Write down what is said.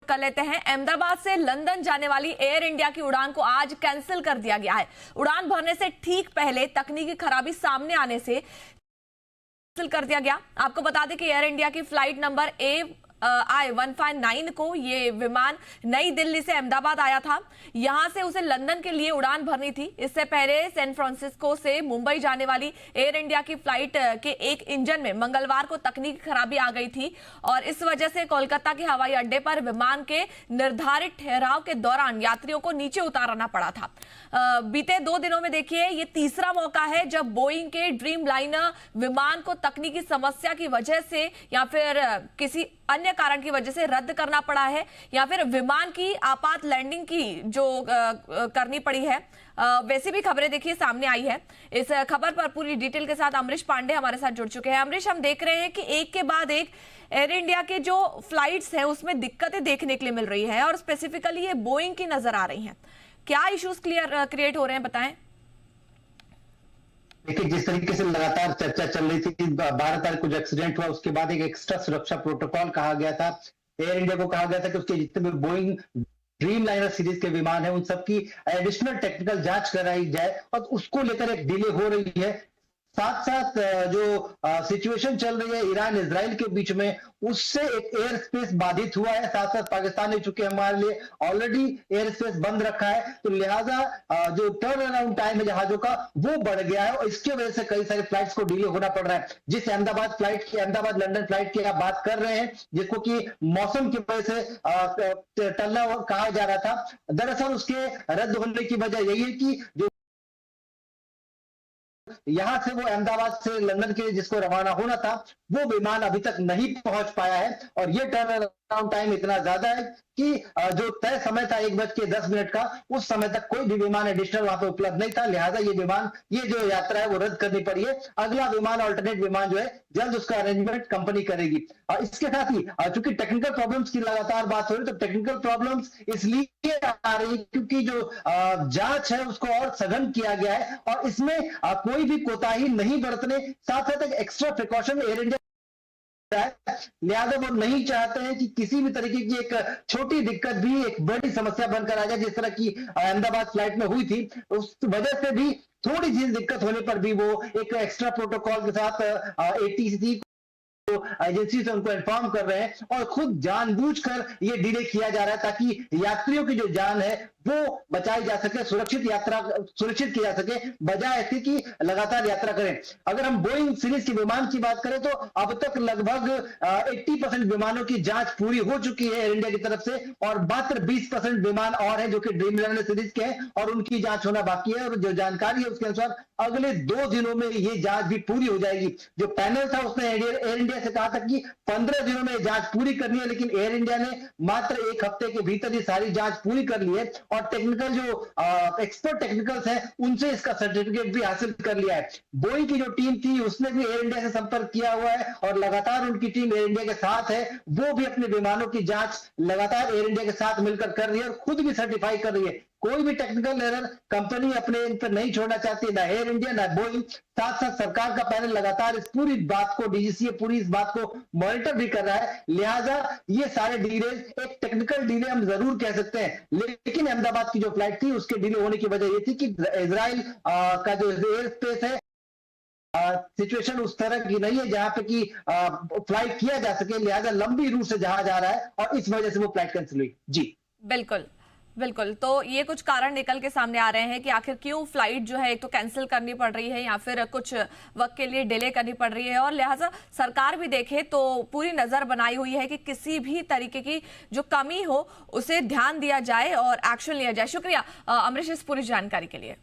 कर लेते हैं। अहमदाबाद से लंदन जाने वाली एयर इंडिया की उड़ान को आज कैंसिल कर दिया गया है। उड़ान भरने से ठीक पहले तकनीकी खराबी सामने आने से कैंसिल कर दिया गया। आपको बता दें कि एयर इंडिया की फ्लाइट नंबर AI-159 को ये विमान नई दिल्ली से अहमदाबाद आया था। यहां से उसे लंदन के लिए उड़ान भरनी थी। इससे पहले सैन फ्रांसिस्को से मुंबई जाने वाली एयर इंडिया की फ्लाइट के एक इंजन में मंगलवार को तकनीकी खराबी आ गई थी और इस वजह से कोलकाता के हवाई अड्डे पर विमान के निर्धारित ठहराव के दौरान यात्रियों को नीचे उतारना पड़ा था। बीते 2 दिनों में देखिए ये तीसरा मौका है जब बोइंग के ड्रीम लाइनर विमान को तकनीकी समस्या की वजह से या फिर किसी अन्य कारण की वजह से रद्द करना पड़ा है या फिर विमान की आपात लैंडिंग की जो करनी पड़ी है। वैसी भी खबरें देखिए सामने आई है। इस खबर पर पूरी डिटेल के साथ अमरीश पांडे हमारे साथ जुड़ चुके हैं। अमरीश, हम देख रहे हैं कि एक के बाद एक एयर इंडिया के जो फ्लाइट्स हैं उसमें दिक्कतें देखने के लिए मिल रही है और स्पेसिफिकली ये बोइंग की नजर आ रही हैं। क्या इश्यूज क्रिएट हो रहे हैं, बताएं। देखिए, जिस तरीके से लगातार चर्चा चल रही थी कि 12 तारीख को जो एक्सीडेंट हुआ उसके बाद एक एक्स्ट्रा सुरक्षा प्रोटोकॉल कहा गया था। एयर इंडिया को कहा गया था कि उसके जितने भी बोइंग ड्रीम लाइनर सीरीज के विमान है उन सबकी एडिशनल टेक्निकल जांच कराई जाए और उसको लेकर एक डिले हो रही है। साथ साथ जो सिचुएशन चल रही है ईरान इजराइल के बीच में, उससे एक एयर स्पेस बाधित हुआ है। साथ साथ पाकिस्तान ने चूंकि हमारे लिए ऑलरेडी एयर स्पेस बंद रखा है, तो लिहाजा जो टर्न अराउंड टाइम है जहाजों का वो बढ़ गया है और इसकी वजह से कई सारी फ्लाइट्स को डिले होना पड़ रहा है। जिस अहमदाबाद लंदन फ्लाइट की आप बात कर रहे हैं, जिसको कि मौसम की वजह से टलना कहा जा रहा था, दरअसल उसके रद्द होने की वजह यही है कि जो यहां से वो अहमदाबाद से लंदन के लिए जिसको रवाना होना था वो विमान अभी तक नहीं पहुंच पाया है और ये टर्न अराउंड टाइम इतना ज्यादा है कि जो तय समय था 1:10 का, उस समय तक कोई भी विमान एडिशनल वहां पे उपलब्ध नहीं था। लिहाजा ये जो यात्रा है वो रद्द करनी पड़ी है। अगला विमान, अल्टरनेट विमान जो है जल्द उसका अरेंजमेंट कंपनी करेगी। और इसके साथ ही चूंकि टेक्निकल प्रॉब्लम्स की लगातार बात हो रही है, तो टेक्निकल प्रॉब्लम्स इसलिए आ रही है क्योंकि जो जांच है उसको और सघन किया गया है और इसमें कोई भी कोताही नहीं बरतने, साथ साथ एक्स्ट्रा प्रिकॉशन एयर इंडिया लिहाजा वो नहीं चाहते हैं कि किसी भी तरीके की एक छोटी दिक्कत भी एक बड़ी समस्या बनकर आ जाए, जिस तरह की अहमदाबाद फ्लाइट में हुई थी। उस वजह से भी थोड़ी सी दिक्कत होने पर भी वो एक एक्स्ट्रा प्रोटोकॉल के साथ ATC एजेंसी से उनको इन्फॉर्म कर रहे हैं और खुद जानबूझकर ये डिले किया जा रहा है ताकि यात्रियों की जो जान है वो बचाई जा सके, सुरक्षित की जा सके, बजाय ऐसे कि लगातार यात्रा करें। अगर हम बोइंग सीरीज के विमान की बात करें तो अब तक लगभग 80% विमानों की जांच पूरी हो चुकी है एयर इंडिया की तरफ से और मात्र 20% विमान और हैं जो कि ड्रीम लाइनर सीरीज के हैं और उनकी जांच होना बाकी है। और जो जानकारी है उसके अनुसार अगले 2 दिनों में ये जांच भी पूरी हो जाएगी। जो पैनल था उसने एयर इंडिया से कहा था कि 15 दिनों में जांच पूरी करनी है, लेकिन एयर इंडिया ने मात्र 1 हफ्ते के भीतर ये सारी जांच पूरी कर ली है और टेक्निकल जो एक्सपर्ट टेक्निकल्स हैं उनसे इसका सर्टिफिकेट भी हासिल कर लिया है। बोइंग की जो टीम थी उसने भी एयर इंडिया से संपर्क किया हुआ है और लगातार उनकी टीम एयर इंडिया के साथ है। वो भी अपने विमानों की जांच लगातार एयर इंडिया के साथ मिलकर कर रही है और खुद भी सर्टिफाई कर रही है। कोई भी टेक्निकल एरर कंपनी अपने इन पर नहीं छोड़ना चाहती, ना एयर इंडिया ना बोइंग। साथ साथ सरकार का पैनल लगातार इस पूरी बात को, DGCA पूरी इस बात को मॉनिटर भी कर रहा है। लिहाजा ये सारे डिले एक टेक्निकल डिले हम जरूर कह सकते हैं, लेकिन अहमदाबाद की जो फ्लाइट थी उसके डिले होने की वजह ये थी कि इजराइल का जो एयर स्पेस है सिचुएशन उस तरह की नहीं है जहां पे कि फ्लाइट किया जा सके। लिहाजा लंबी रूट से जहाज आ रहा है और इस वजह से वो फ्लाइट कैंसिल हुई। जी बिल्कुल बिल्कुल। तो ये कुछ कारण निकल के सामने आ रहे हैं कि आखिर क्यों फ्लाइट जो है एक तो कैंसिल करनी पड़ रही है या फिर कुछ वक्त के लिए डिले करनी पड़ रही है और लिहाजा सरकार भी देखे तो पूरी नजर बनाई हुई है कि किसी भी तरीके की जो कमी हो उसे ध्यान दिया जाए और एक्शन लिया जाए। शुक्रिया अमरीश इस पूरी जानकारी के लिए।